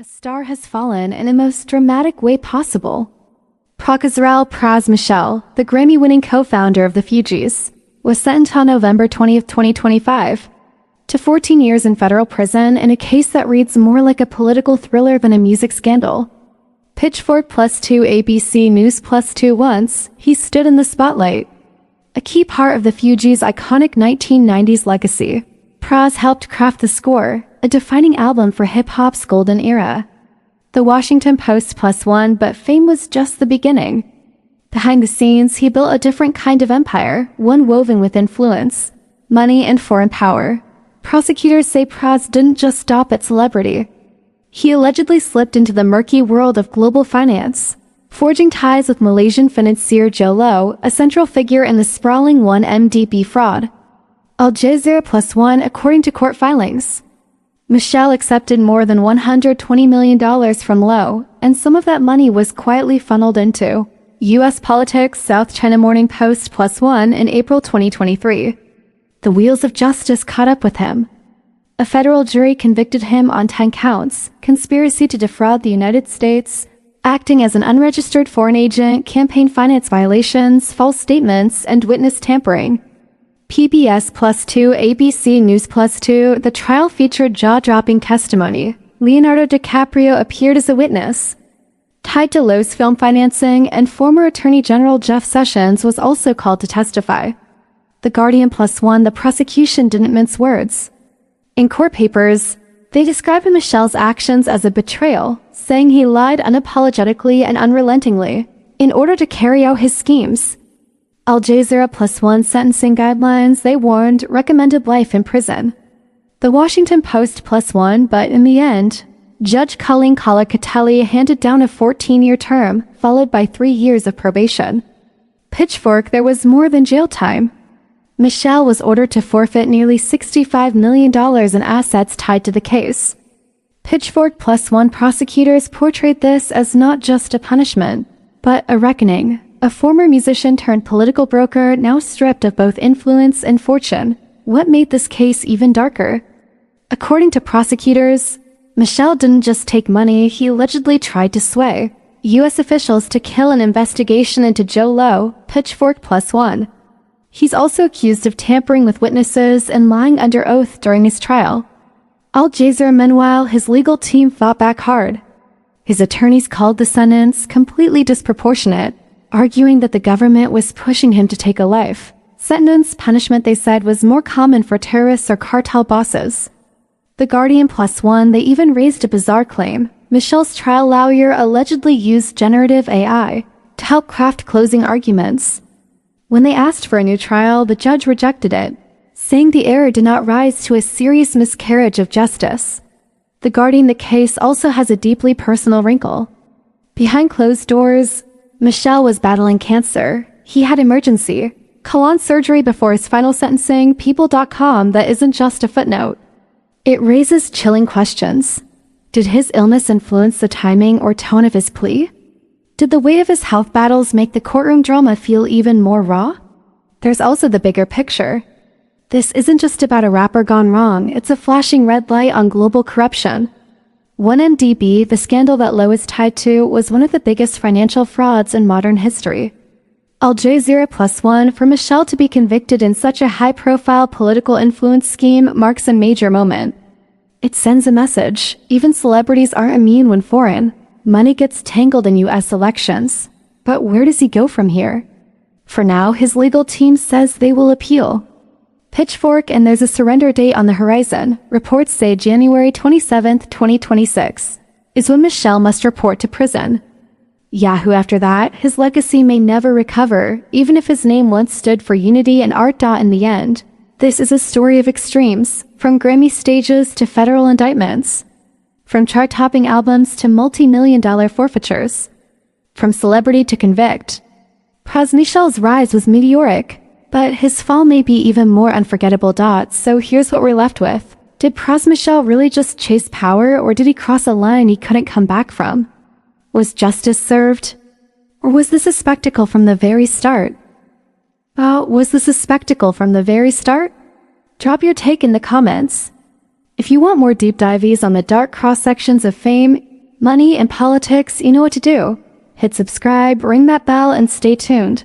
A star has fallen in the most dramatic way possible. Pras Michel, the Grammy-winning co-founder of the Fugees, was sentenced on November 20, 2025, to 14 years in federal prison in a case that reads more like a political thriller than a music scandal. Pitchfork +2 ABC News +2 Once, he stood in the spotlight. A key part of the Fugees' iconic 1990s legacy, Pras helped craft the score, a defining album for hip-hop's golden era. The Washington Post +1, but fame was just the beginning. Behind the scenes, he built a different kind of empire, one woven with influence, money, and foreign power. Prosecutors say Pras didn't just stop at celebrity. He allegedly slipped into the murky world of global finance, forging ties with Malaysian financier Joe Low, a central figure in the sprawling 1MDB fraud. Al Jazeera +1, according to court filings. Michel accepted more than $120 million from Low, and some of that money was quietly funneled into U.S. politics. South China Morning Post +1 in April 2023. The wheels of justice caught up with him. A federal jury convicted him on 10 counts, conspiracy to defraud the United States, acting as an unregistered foreign agent, campaign finance violations, false statements, and witness tampering. PBS +2 ABC News +2, the trial featured jaw-dropping testimony. Leonardo DiCaprio appeared as a witness. Tied to Low's film financing, and former Attorney General Jeff Sessions was also called to testify. The Guardian +1, the prosecution didn't mince words. In court papers, they described Michel's actions as a betrayal, saying he lied unapologetically and unrelentingly in order to carry out his schemes. Al Jazeera +1 sentencing guidelines, they warned, recommended life in prison. The Washington Post +1, but in the end, Judge Colleen Kala-Katelli handed down a 14-year term, followed by 3 years of probation. Pitchfork, there was more than jail time. Michel was ordered to forfeit nearly $65 million in assets tied to the case. Pitchfork +1 prosecutors portrayed this as not just a punishment, but a reckoning. A former musician turned political broker, now stripped of both influence and fortune. What made this case even darker? According to prosecutors, Michel didn't just take money, he allegedly tried to sway U.S. officials to kill an investigation into Joe Low, Pitchfork +1. He's also accused of tampering with witnesses and lying under oath during his trial. Al Jazeera, meanwhile, his legal team fought back hard. His attorneys called the sentence completely disproportionate, arguing that the government was pushing him to take a life sentence. Punishment, they said, was more common for terrorists or cartel bosses. The Guardian +1, they even raised a bizarre claim. Michel's trial lawyer allegedly used generative AI to help craft closing arguments. When they asked for a new trial, the judge rejected it, saying the error did not rise to a serious miscarriage of justice. The Guardian, the case also has a deeply personal wrinkle. Behind closed doors, Michel was battling cancer. He had emergency colon surgery before his final sentencing. People.com, that isn't just a footnote. It raises chilling questions. Did his illness influence the timing or tone of his plea? Did the weight of his health battles make the courtroom drama feel even more raw? There's also the bigger picture. This isn't just about a rapper gone wrong, it's a flashing red light on global corruption. 1MDB, the scandal that Low is tied to, was one of the biggest financial frauds in modern history. Al Jazeera +1, for Michel to be convicted in such a high-profile political influence scheme marks a major moment. It sends a message. Even celebrities aren't immune when foreign money gets tangled in U.S. elections. But where does he go from here? For now, his legal team says they will appeal. Pitchfork, and there's a surrender date on the horizon. Reports say January 27, 2026, is when Michel must report to prison. Yahoo! After that, his legacy may never recover, even if his name once stood for unity and art. In the end, this is a story of extremes, from Grammy stages to federal indictments, from chart-topping albums to multi-million-dollar forfeitures, from celebrity to convict. Pras Michel's rise was meteoric, but his fall may be even more unforgettable. So here's what we're left with. Did Pras Michel really just chase power, or did he cross a line he couldn't come back from? Was justice served? Or was this a spectacle from the very start? Was this a spectacle from the very start? Drop your take in the comments. If you want more deep dives on the dark cross-sections of fame, money, and politics, you know what to do. Hit subscribe, ring that bell, and stay tuned.